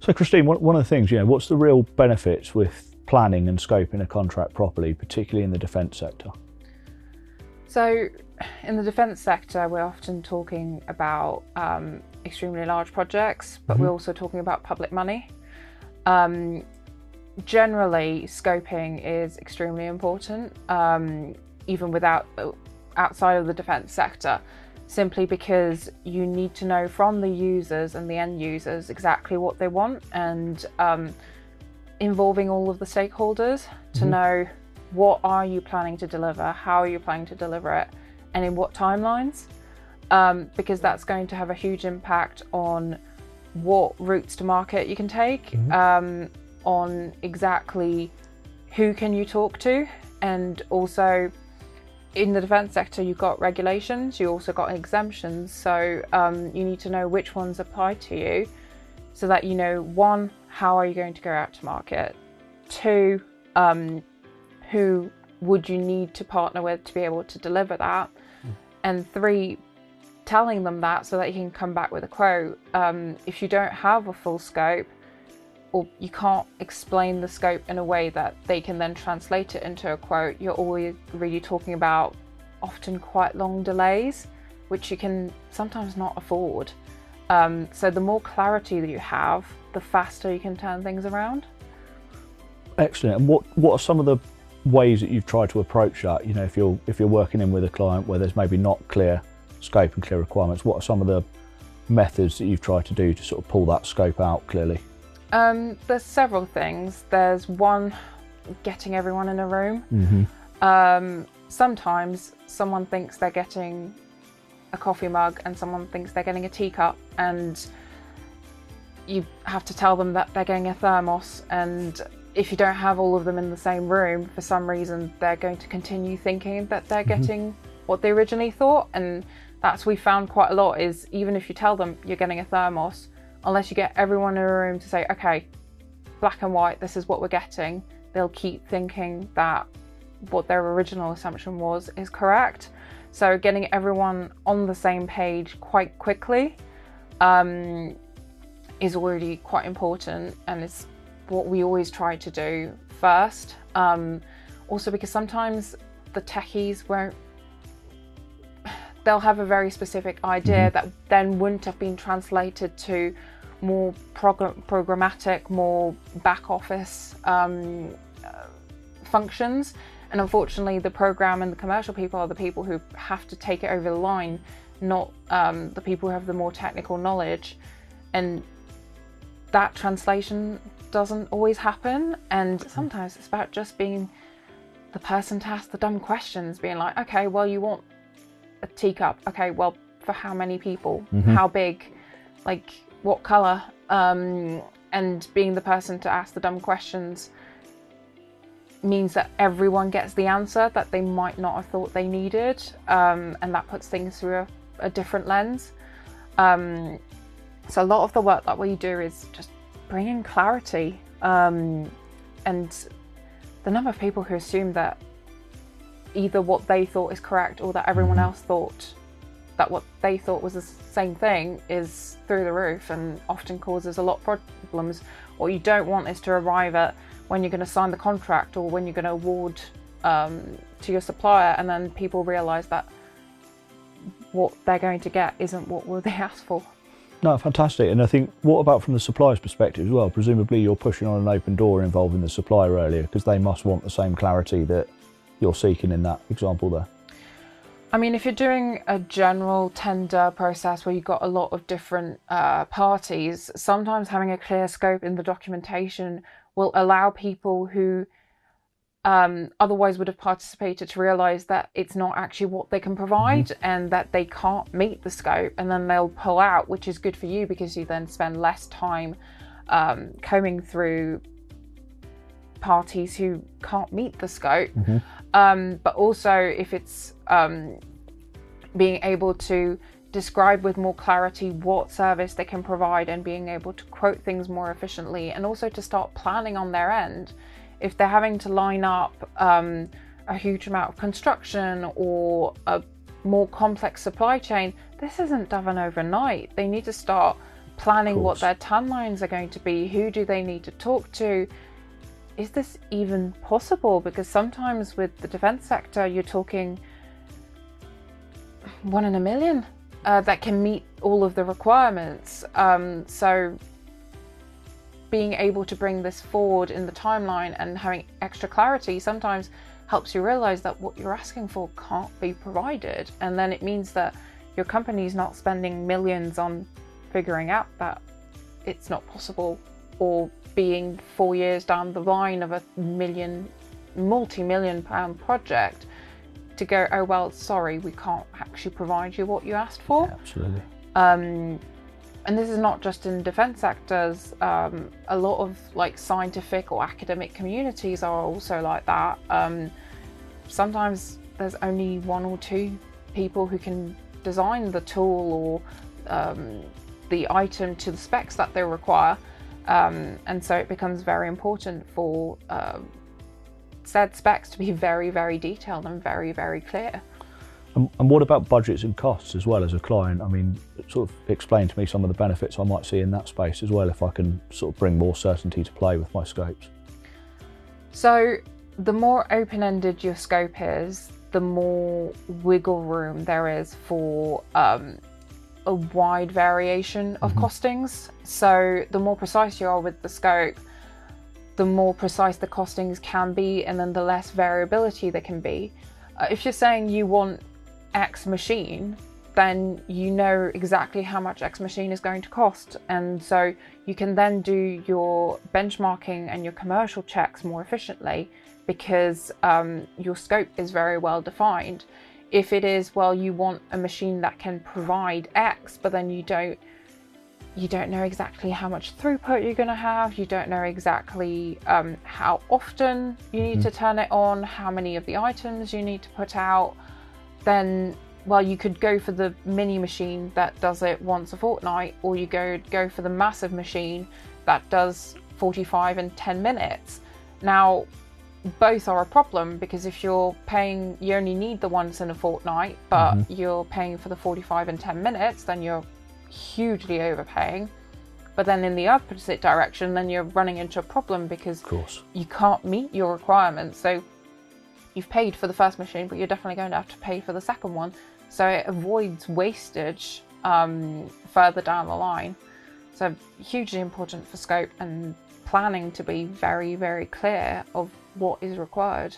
So Christine, one of the things, what's the real benefits with planning and scoping a contract properly, particularly in the defence sector? So in the defence sector, we're often talking about extremely large projects, but we're also talking about public money. Generally, scoping is extremely important, even outside of the defence sector, simply because you need to know from the users and the end users exactly what they want, and involving all of the stakeholders to know what are you planning to deliver, how are you planning to deliver it, and in what timelines, because that's going to have a huge impact on what routes to market you can take, on exactly who can you talk to, and also in the defence sector you've got regulations, you also got exemptions, so you need to know which ones apply to you so that you know, one, how are you going to go out to market, two, who would you need to partner with to be able to deliver that, and three, telling them that so that you can come back with a quote. If you don't have a full scope, or you can't explain the scope in a way that they can then translate it into a quote, you're always really talking about often quite long delays, which you can sometimes not afford. So the more clarity that you have, the faster you can turn things around. Excellent. And what are some of the ways that you've tried to approach that? If you're working in with a client where there's maybe not clear scope and clear requirements, what are some of the methods that you've tried to do to sort of pull that scope out clearly? There's several things. There's one, getting everyone in a room. Sometimes someone thinks they're getting a coffee mug and someone thinks they're getting a teacup, and you have to tell them that they're getting a thermos, and if you don't have all of them in the same room, for some reason they're going to continue thinking that they're getting what they originally thought. And that's we found quite a lot, is even if you tell them you're getting a thermos, unless you get everyone in a room to say, okay, black and white, this is what we're getting, they'll keep thinking that what their original assumption was is correct. So getting everyone on the same page quite quickly is already quite important, and it's what we always try to do first. Also because sometimes the techies they'll have a very specific idea that then wouldn't have been translated to more programmatic, more back office functions. And unfortunately, the program and the commercial people are the people who have to take it over the line, not the people who have the more technical knowledge. And that translation doesn't always happen. And sometimes it's about just being the person to ask the dumb questions, being like, okay, well, you want a teacup. Okay, well, for how many people? How big? Like, what colour? And being the person to ask the dumb questions means that everyone gets the answer that they might not have thought they needed, and that puts things through a different lens. So a lot of the work that we do is just bringing clarity, and the number of people who assume that either what they thought is correct or that everyone else thought that what they thought was the same thing is through the roof, and often causes a lot of problems. What you don't want is to arrive at when you're going to sign the contract or when you're going to award to your supplier, and then people realise that what they're going to get isn't what they asked for. No, fantastic. And I think, what about from the supplier's perspective as well? Presumably you're pushing on an open door involving the supplier earlier, because they must want the same clarity that you're seeking in that example there. I mean, if you're doing a general tender process where you've got a lot of different parties, sometimes having a clear scope in the documentation will allow people who otherwise would have participated to realise that it's not actually what they can provide, and that they can't meet the scope, and then they'll pull out, which is good for you because you then spend less time combing through parties who can't meet the scope. But also if it's being able to describe with more clarity what service they can provide and being able to quote things more efficiently, and also to start planning on their end. If they're having to line up a huge amount of construction or a more complex supply chain, this isn't done overnight. They need to start planning what course. their timelines are going to be. Who do they need to talk to? Is this even possible? Because sometimes with the defense sector, you're talking 1 in a million that can meet all of the requirements. So being able to bring this forward in the timeline and having extra clarity sometimes helps you realize that what you're asking for can't be provided. And then it means that your company's not spending millions on figuring out that it's not possible, or being 4 years down the line of a multi-million pound project to go, oh well, sorry, we can't actually provide you what you asked for. Yeah, absolutely. And this is not just in defense sectors. A lot of like scientific or academic communities are also like that. Sometimes there's only 1 or 2 people who can design the tool or the item to the specs that they require. And so it becomes very important for said specs to be very, very detailed and very, very clear. And what about budgets and costs as well as a client? I mean, sort of explain to me some of the benefits I might see in that space as well, if I can sort of bring more certainty to play with my scopes. So the more open-ended your scope is, the more wiggle room there is for a wide variation of costings. So the more precise you are with the scope, the more precise the costings can be, and then the less variability there can be. If you're saying you want X machine, then you know exactly how much X machine is going to cost. And so you can then do your benchmarking and your commercial checks more efficiently because your scope is very well defined. If it is, well, you want a machine that can provide X, but then you don't know exactly how much throughput you're going to have, you don't know exactly how often you need to turn it on, how many of the items you need to put out, then, well, you could go for the mini machine that does it once a fortnight, or you go for the massive machine that does 45 and 10 minutes. Now, both are a problem, because if you're paying, you only need the once in a fortnight, but you're paying for the 45 and 10 minutes, then you're hugely overpaying. But then in the opposite direction, then you're running into a problem because you can't meet your requirements. So you've paid for the first machine, but you're definitely going to have to pay for the second one. So it avoids wastage further down the line. So hugely important for scope and planning to be very, very clear of what is required.